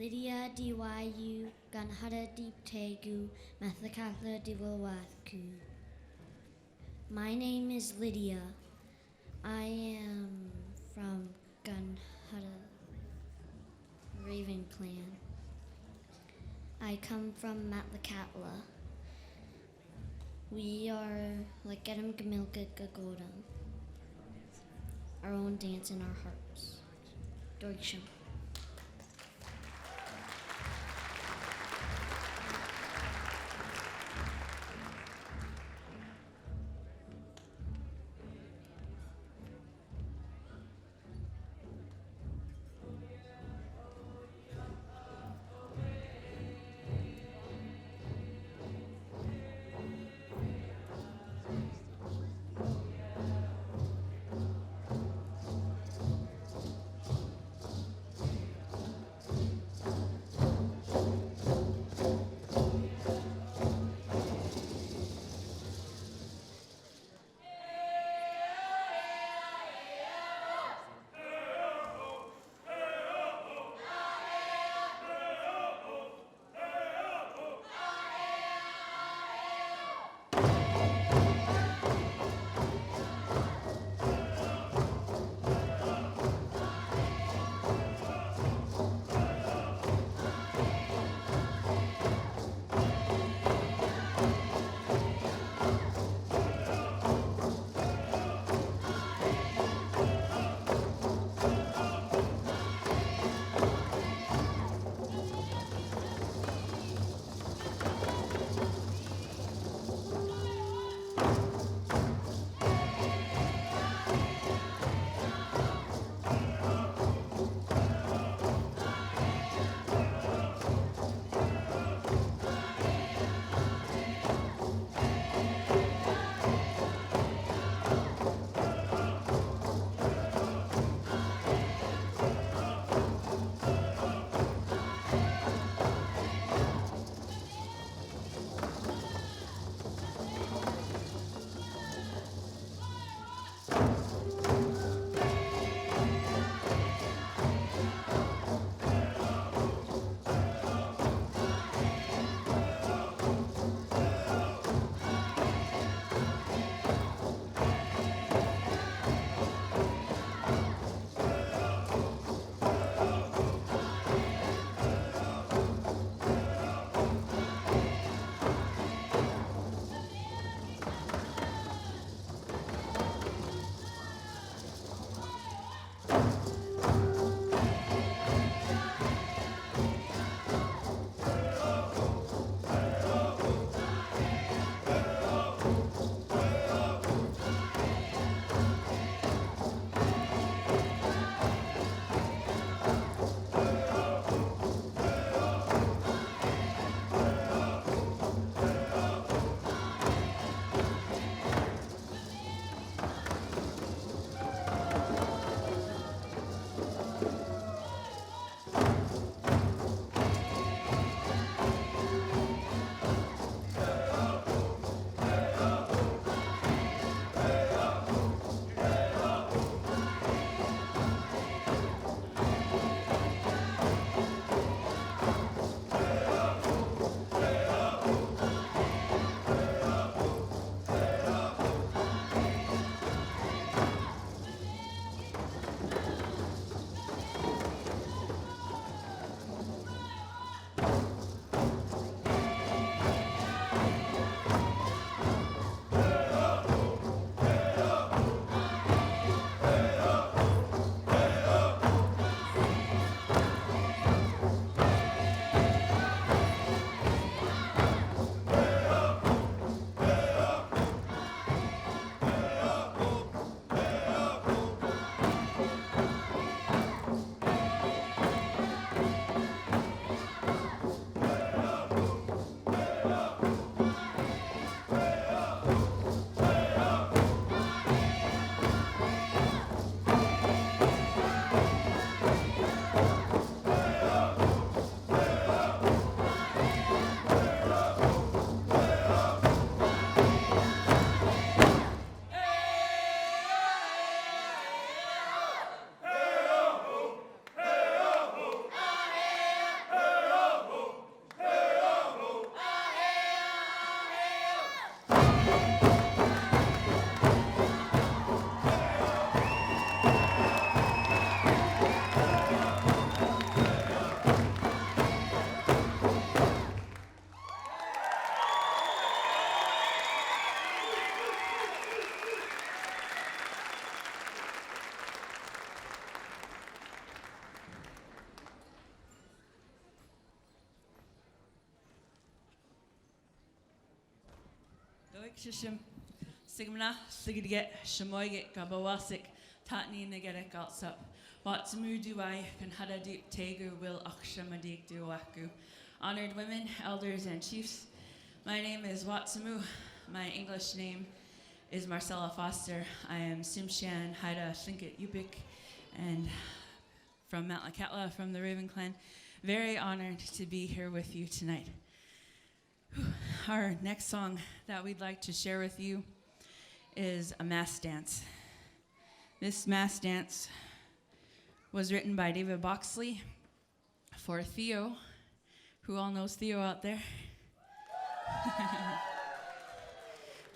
Lydia dyu ganhara deeptegu mathakatha diwawathku. My name is Lydia. I am from Ganhara Raven Clan. I come from Matlakatla. We are Lepquinm, Gumilgit, Gagoadim. Our own dance in our hearts. Dorksham. Shishim, Sigmna, Sigiget, Shamoyget, Gabawasik, Tatni Nagetek Alsup, Watsamu Duai, Kanhada Deep Tegu, Will Akshamadik Duaku. Honored women, elders, and chiefs, my name is Watsamu. My English name is Marcella Foster. I am Simshan Haida Slinket Yupik, and from Mount Lakatla, from the Raven Clan. Very honored to be here with you tonight. Our next song that we'd like to share with you is a mass dance. This mass dance was written by David Boxley for Theo. Who all knows Theo out there?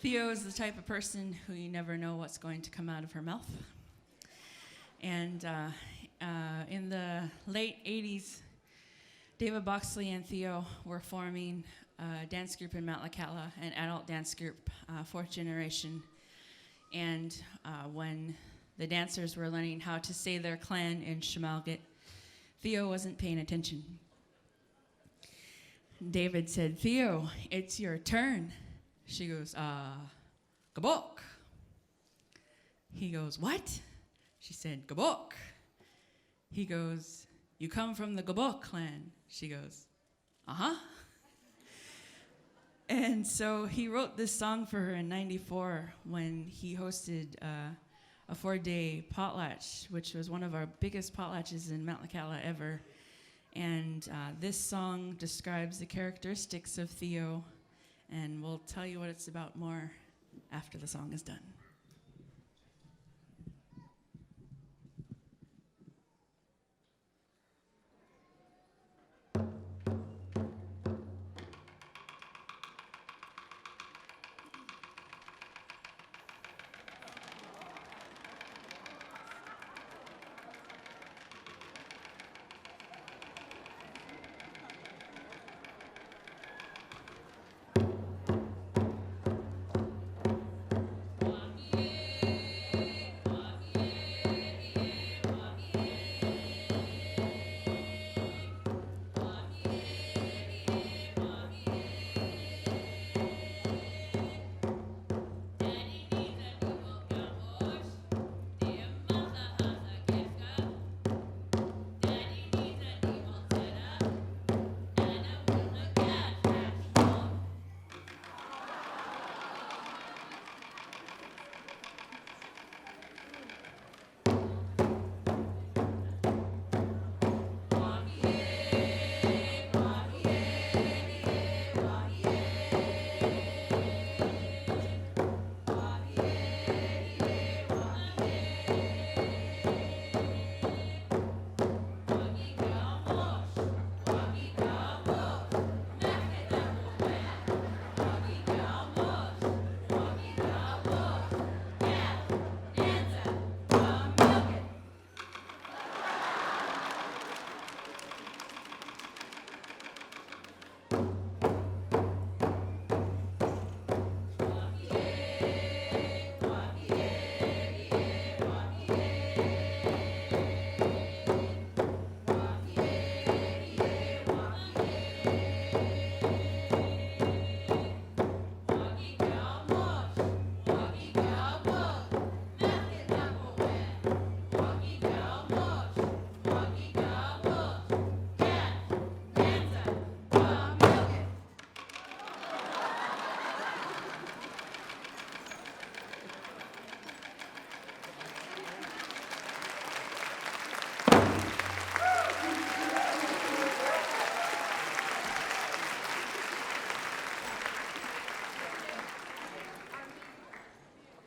Theo is the type of person who you never know what's going to come out of her mouth. And in the late 80s, David Boxley and Theo were forming a dance group in Mount Lakatla, an adult dance group, fourth generation. And when the dancers were learning how to say their clan in Gumilgit, Theo wasn't paying attention. David said, "Theo, it's your turn." She goes, "Gabok." He goes, "What?" She said, "Gabok." He goes, "You come from the Gabok clan." She goes, "Uh-huh." And so he wrote this song for her in '94 when he hosted a 4-day potlatch, which was one of our biggest potlatches in Mount Lakatla ever. And this song describes the characteristics of Theo, and we'll tell you what it's about more after the song is done.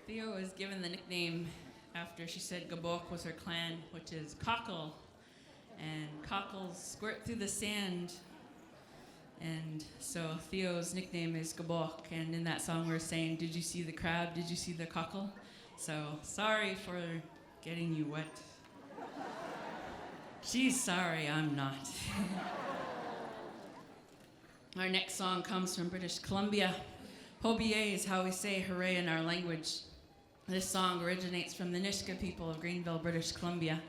Theo was given the nickname after she said Gabok was her clan, which is cockle. And cockles squirt through the sand. And so Theo's nickname is Gabok. And in that song we're saying, "Did you see the crab? Did you see the cockle?" So sorry for getting you wet. She's sorry, I'm not. Our next song comes from British Columbia. Hobier is how we say hooray in our language. This song originates from the Nisga'a people of Greenville, British Columbia.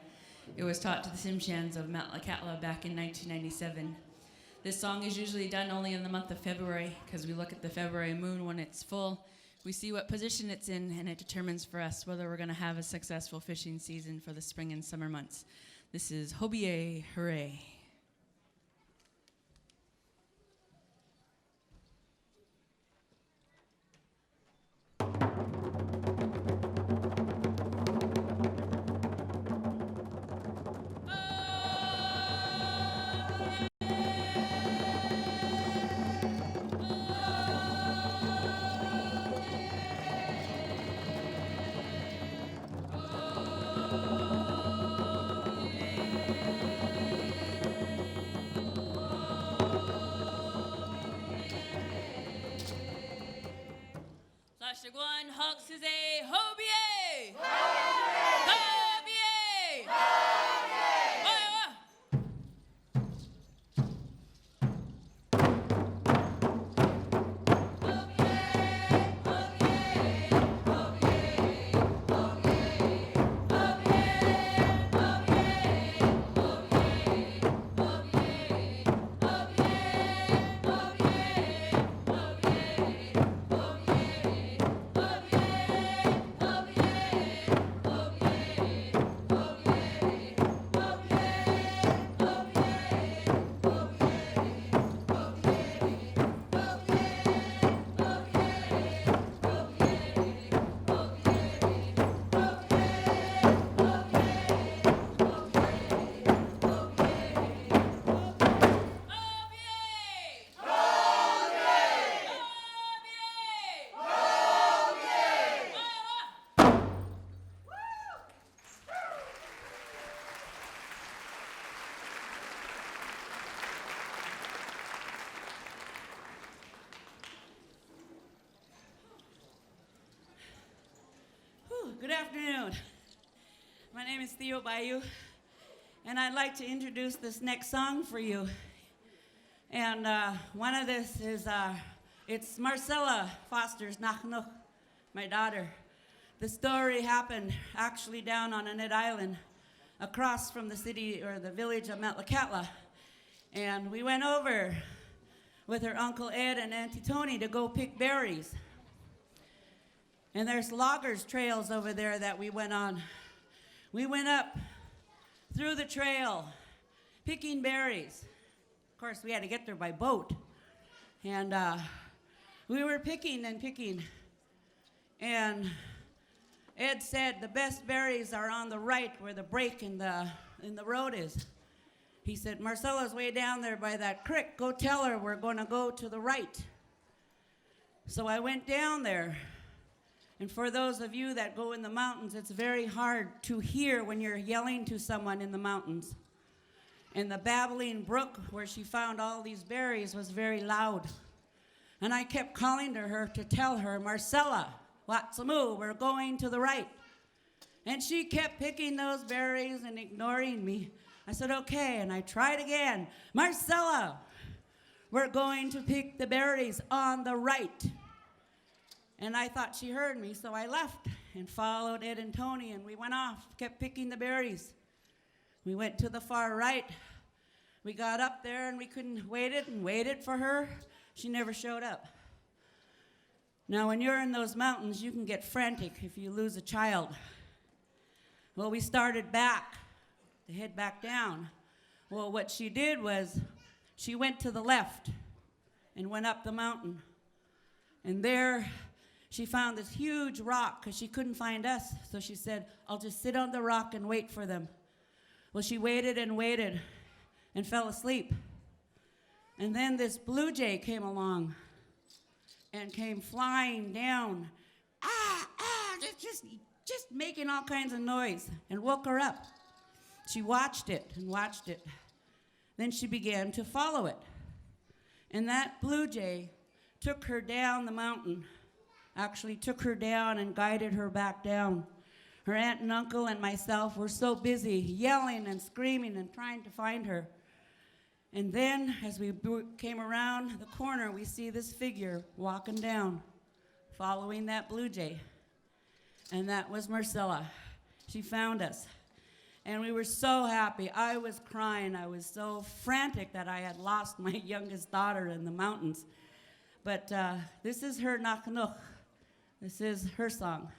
It was taught to the Tsimshians of Mount Lakatla back in 1997. This song is usually done only in the month of February because we look at the February moon when it's full. We see what position it's in, and it determines for us whether we're going to have a successful fishing season for the spring and summer months. This is Hobie, hooray. One Hawks is a Hobie! Hobie! Good afternoon. My name is Theo Bayou, and I'd like to introduce this next song for you. And one of this is, it's Marcella Foster's Nachnuch, my daughter. The story happened actually down on Annette Island, across from the city or the village of Metlakatla. And we went over with her Uncle Ed and Auntie Tony to go pick berries. And there's loggers trails over there that we went on. We went up through the trail, picking berries. Of course, we had to get there by boat. And we were picking and picking. And Ed said the best berries are on the right where the break in the road is. He said, Marcella's way down there by that creek. Go tell her we're going to go to the right. So I went down there. And for those of you that go in the mountains, it's very hard to hear when you're yelling to someone in the mountains. And the babbling brook where she found all these berries was very loud. And I kept calling to her to tell her, Marcella, Watsamu, we're going to the right. And she kept picking those berries and ignoring me. I said, okay, and I tried again. Marcella, we're going to pick the berries on the right. And I thought she heard me, so I left and followed Ed and Tony, and we went off, kept picking the berries. We went to the far right. We got up there, and we couldn't wait it and waited for her. She never showed up. Now, when you're in those mountains, you can get frantic if you lose a child. Well, we started back to head back down. Well, what she did was she went to the left and went up the mountain. And there she found this huge rock because she couldn't find us. So she said, I'll just sit on the rock and wait for them. Well, she waited and fell asleep. And then this blue jay came along and came flying down, just making all kinds of noise, and woke her up. She watched it and watched it. Then she began to follow it. And that blue jay took her down the mountain, actually took her down and guided her back down. Her aunt and uncle and myself were so busy yelling and screaming and trying to find her. And then, as we came around the corner, we see this figure walking down, following that blue jay. And that was Marcella. She found us. And we were so happy. I was crying. I was so frantic that I had lost my youngest daughter in the mountains. But this is her Nachnuch, This is her song.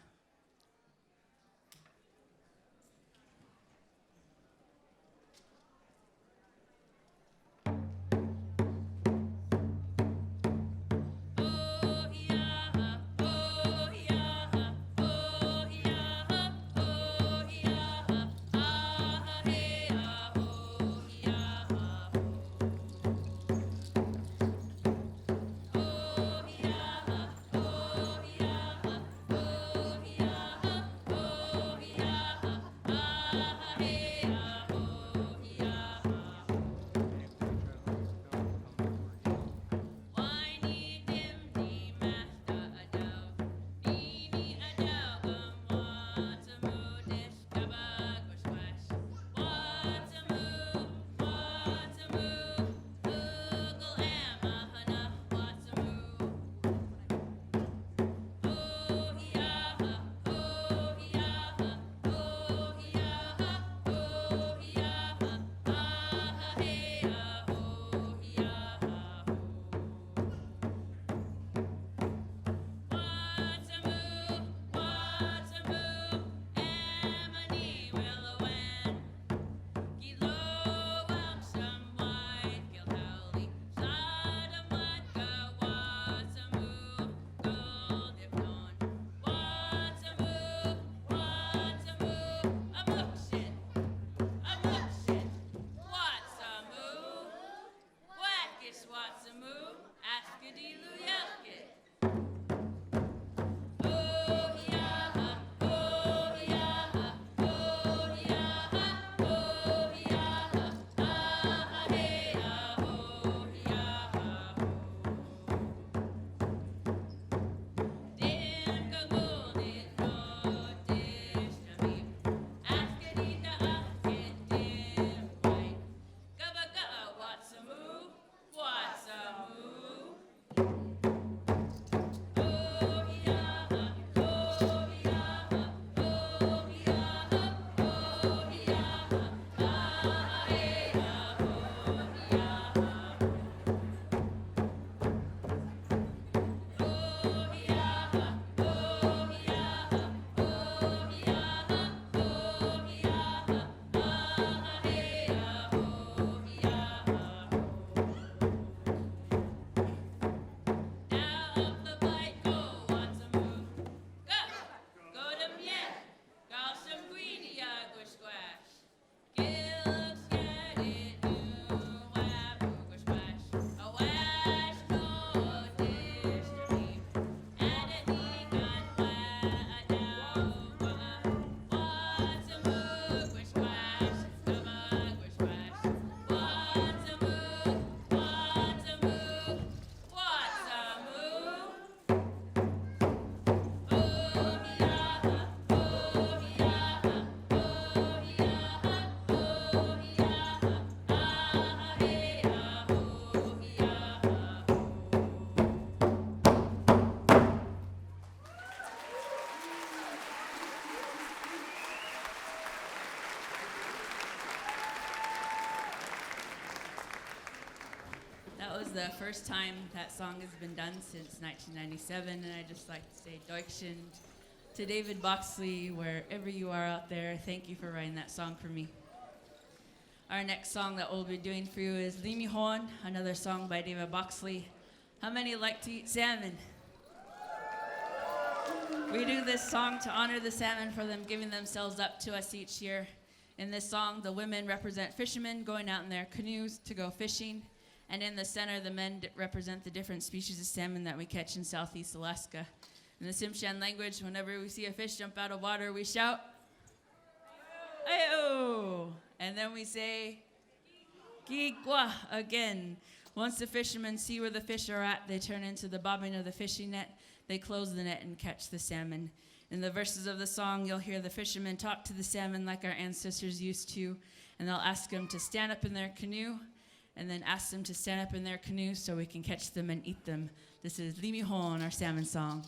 That was the first time that song has been done since 1997, and I'd just like to say Deutschland to David Boxley, wherever you are out there. Thank you for writing that song for me. Our next song that we'll be doing for you is Limi Horn, another song by David Boxley. How many like to eat salmon? We do this song to honor the salmon for them giving themselves up to us each year. In this song, the women represent fishermen going out in their canoes to go fishing. And in the center, the men represent the different species of salmon that we catch in Southeast Alaska. In the Tsimshian language, whenever we see a fish jump out of water, we shout, "Ayo!" And then we say, "Gigwa!" again. Once the fishermen see where the fish are at, they turn into the bobbing of the fishing net. They close the net and catch the salmon. In the verses of the song, you'll hear the fishermen talk to the salmon like our ancestors used to, and they'll ask them to stand up in their canoe, and then ask them to stand up in their canoe so we can catch them and eat them. This is Limi Horn, our salmon song.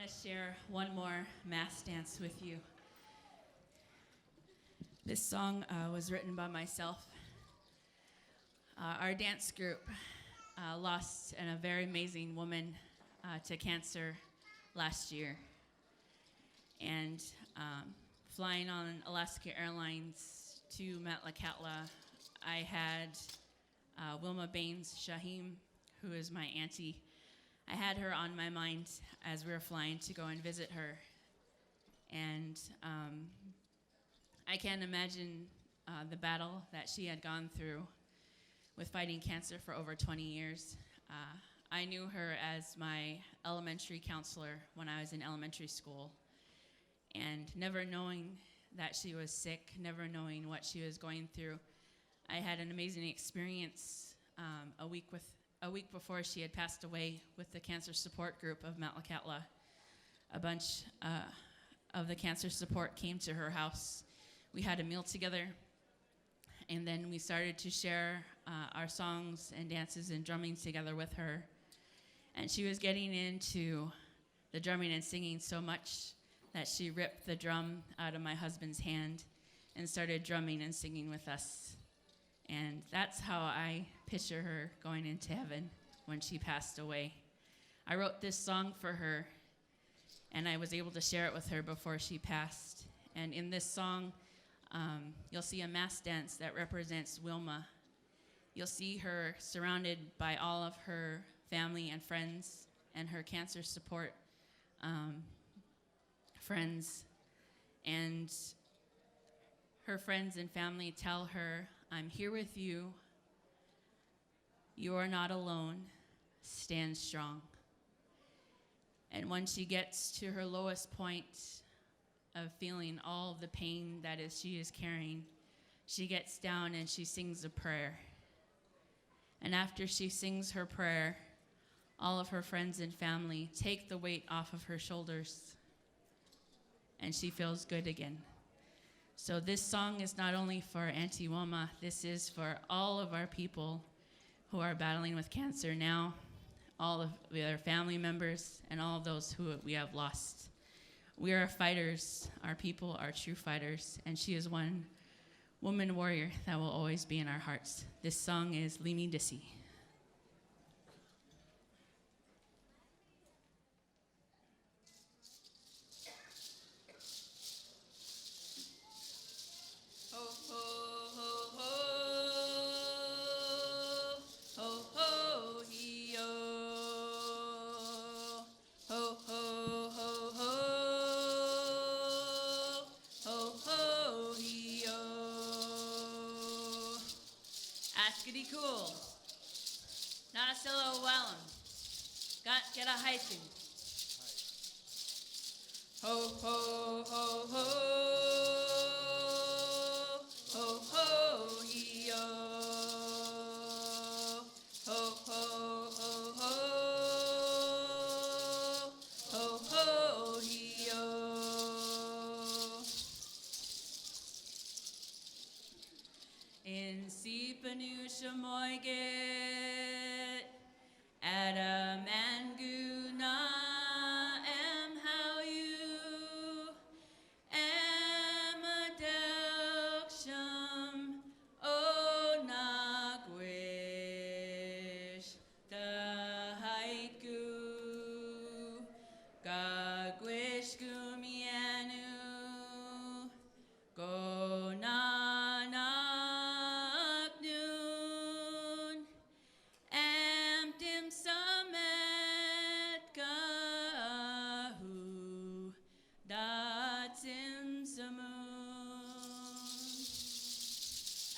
to share one more mass dance with you. This song was written by myself. Our dance group lost a very amazing woman to cancer last year. And flying on Alaska Airlines to Metlakatla, I had Wilma Baines Shahim, who is my auntie. I had her on my mind as we were flying to go and visit her. And I can't imagine the battle that she had gone through with fighting cancer for over 20 years. I knew her as my elementary counselor when I was in elementary school. And never knowing that she was sick, never knowing what she was going through, I had an amazing experience a week before she had passed away with the cancer support group of Metlakatla. A bunch of the cancer support came to her house. We had a meal together, and then we started to share our songs and dances and drumming together with her. And she was getting into the drumming and singing so much that she ripped the drum out of my husband's hand and started drumming and singing with us. And that's how I picture her going into heaven when she passed away. I wrote this song for her, and I was able to share it with her before she passed. And in this song, you'll see a mass dance that represents Wilma. You'll see her surrounded by all of her family and friends and her cancer support friends. And her friends and family tell her, "I'm here with you. You are not alone. Stand strong." And when she gets to her lowest point of feeling all of the pain that she is carrying, she gets down and she sings a prayer. And after she sings her prayer, all of her friends and family take the weight off of her shoulders, and she feels good again. So this song is not only for Auntie Wilma, this is for all of our people who are battling with cancer now, all of their family members, and all of those who we have lost. We are fighters. Our people are true fighters, and she is one woman warrior that will always be in our hearts. This song is Limi Dissi. Askity cool. Nasilo wellum. Got get a hiking. Ho ho ho ho. Ho ho he yo. Ho ho ho ho. Ho ho he yo. In Sipanu Shamoygit, Adam and Guna, am how you, am a delksham, o nagwish, the haiku, gagwish gumianu, go na na.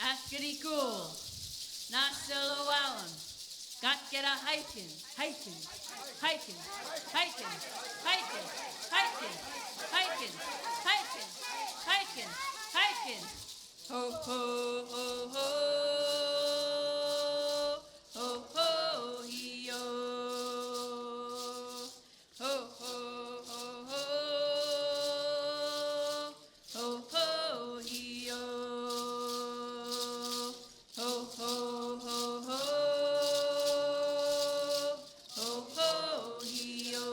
Askity cool, not still a wallum. Got get a hiking, hiking, hiking, hiking, hiking, hiking, hiking, hiking, hiking, hiking. Ho ho ho ho, ho ho he yo. Ho ho ho ho, ho ho he yo. Ho ho ho ho, ho ho he yo.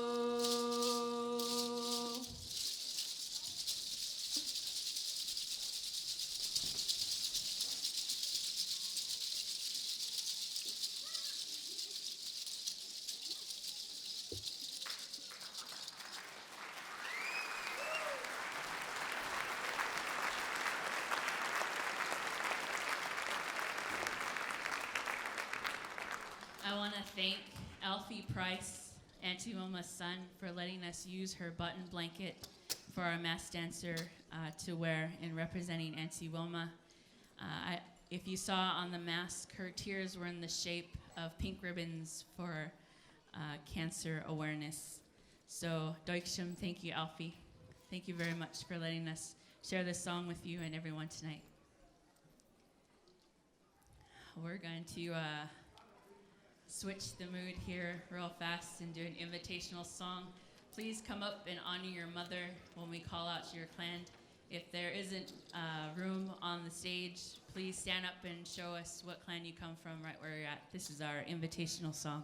to thank Alfie Price, Auntie Wilma's son, for letting us use her button blanket for our mass dancer to wear in representing Auntie Wilma. If you saw on the mask, her tears were in the shape of pink ribbons for cancer awareness. So, Lepquinm, thank you, Alfie. Thank you very much for letting us share this song with you and everyone tonight. We're going to switch the mood here real fast and do an invitational song. Please come up and honor your mother when we call out to your clan. If there isn't room on the stage, please stand up and show us what clan you come from right where you're at. This is our invitational song.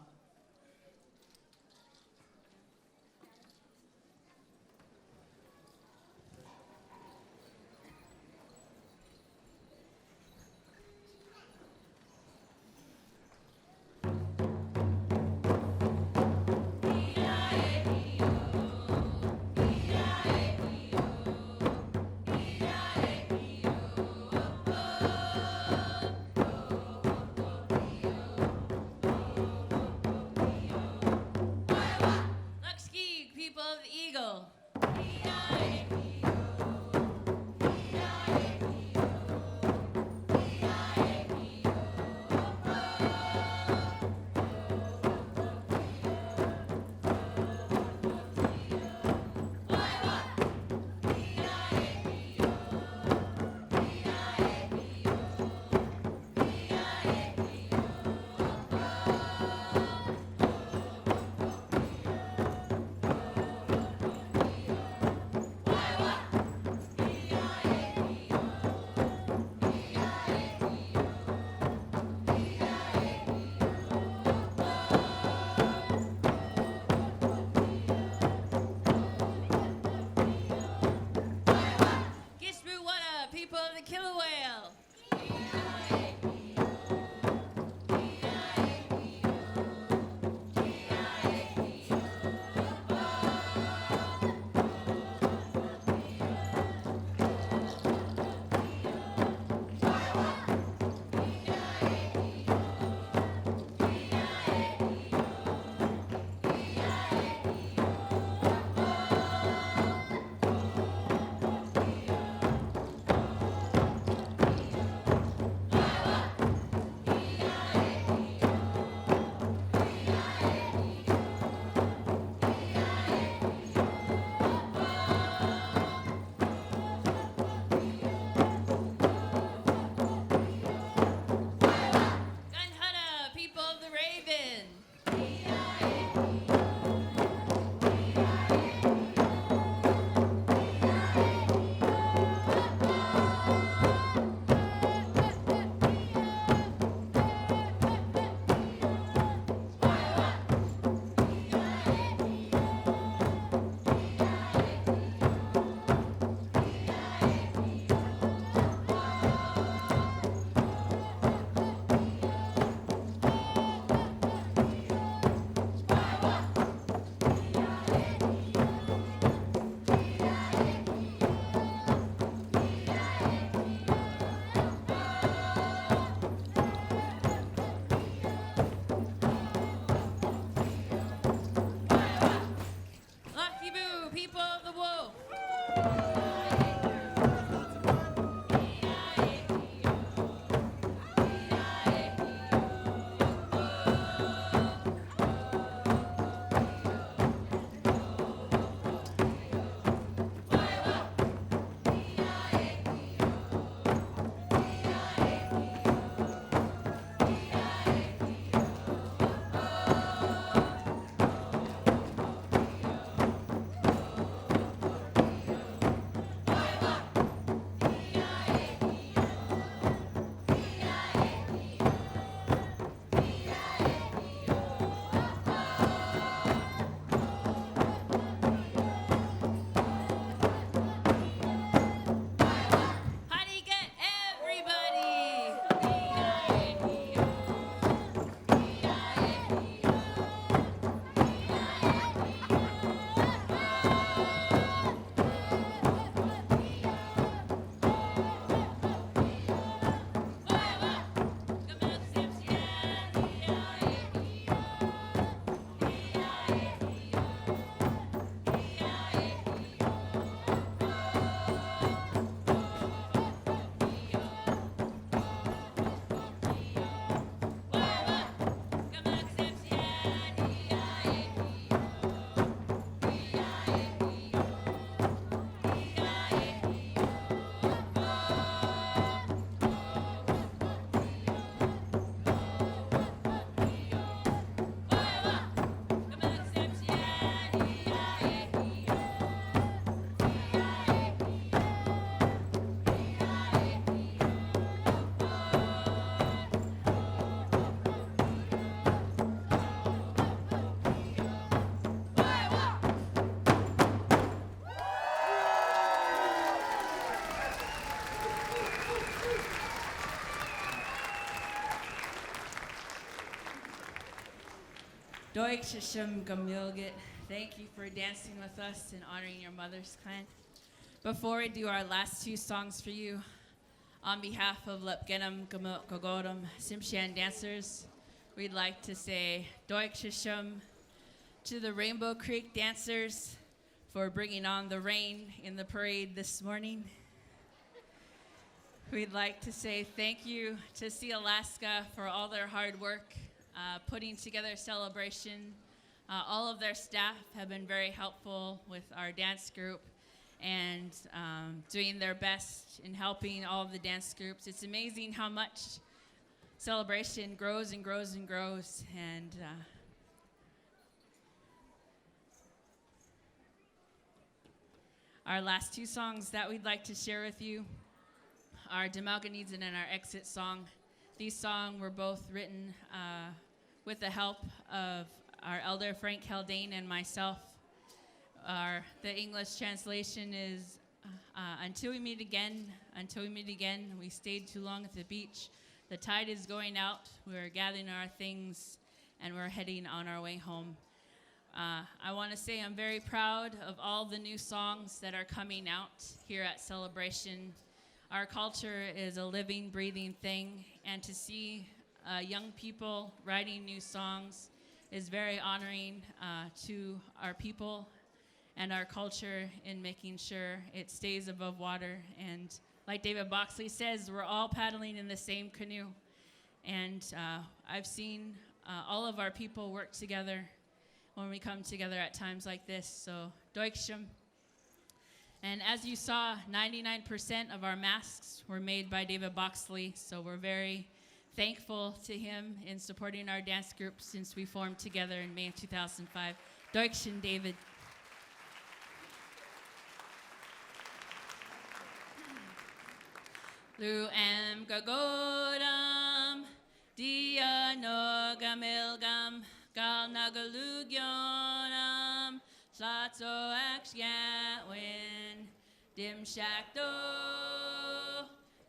Doig Shishim Gumilgit, thank you for dancing with us and honoring your mother's clan. Before we do our last two songs for you, on behalf of Lepquinm, Gagoadim, Simshan dancers, we'd like to say Doig Shishim to the Rainbow Creek dancers for bringing on the rain in the parade this morning. We'd like to say thank you to Sealaska for all their hard work putting together a celebration. All of their staff have been very helpful with our dance group and doing their best in helping all of the dance groups. It's amazing how much celebration grows and grows and grows. And our last two songs that we'd like to share with you are Gumilgit and our exit song. These songs were both written with the help of our elder Frank Haldane and myself. The English translation is, until we meet again, we stayed too long at the beach. The tide is going out, we're gathering our things, and we're heading on our way home. I want to say I'm very proud of all the new songs that are coming out here at Celebration. Our culture is a living, breathing thing, and to see young people writing new songs is very honoring to our people and our culture in making sure it stays above water. And like David Boxley says, we're all paddling in the same canoe. And I've seen all of our people work together when we come together at times like this. So, Deutschem. And as you saw, 99% of our masks were made by David Boxley, so we're very thankful to him in supporting our dance group since we formed together in May of 2005. Deutschen David. Lepquinm Gagoadim, Dia no Gumilgit, Gal Nagalugionam, Slatso Axgatwin, Dim Shakto,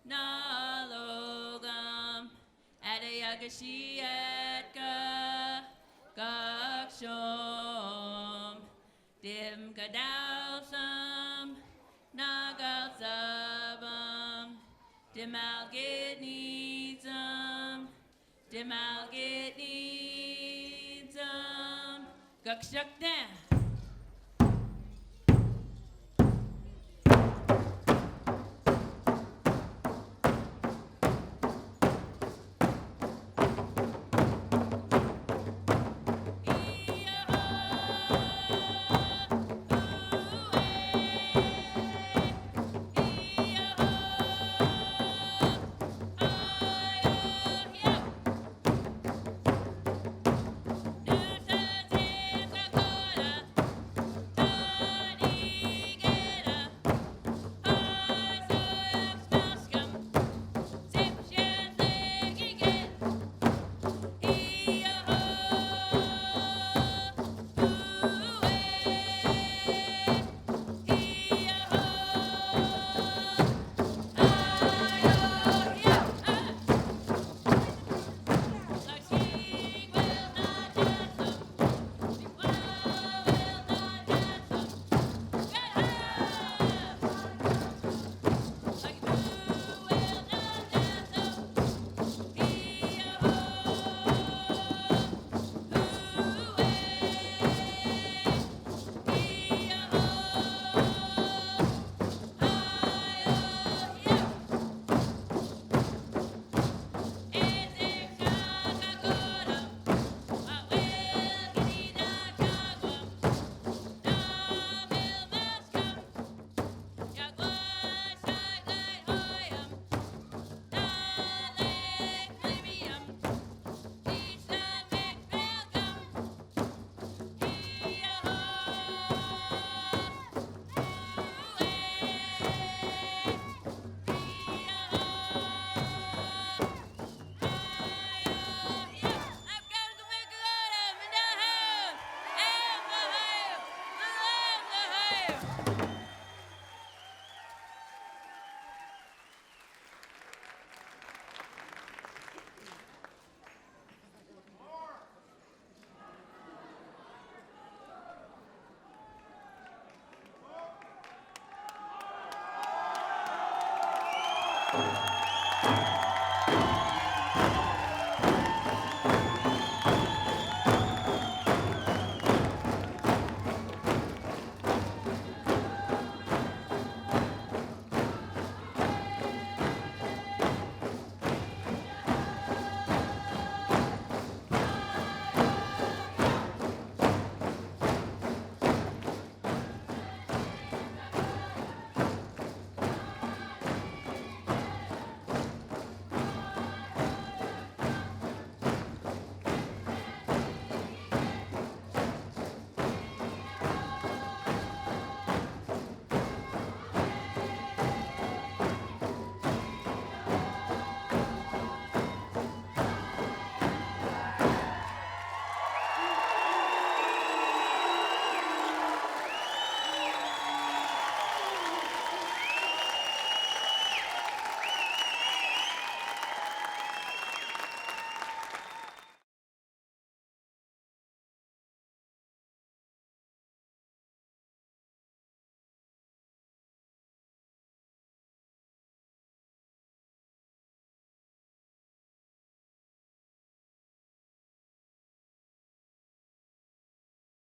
Nalogam, Adayagashiatka, Gakshom, Dim Gadalsam, Nagalsabam, Gumilgit needs Gukshakna. Thank you.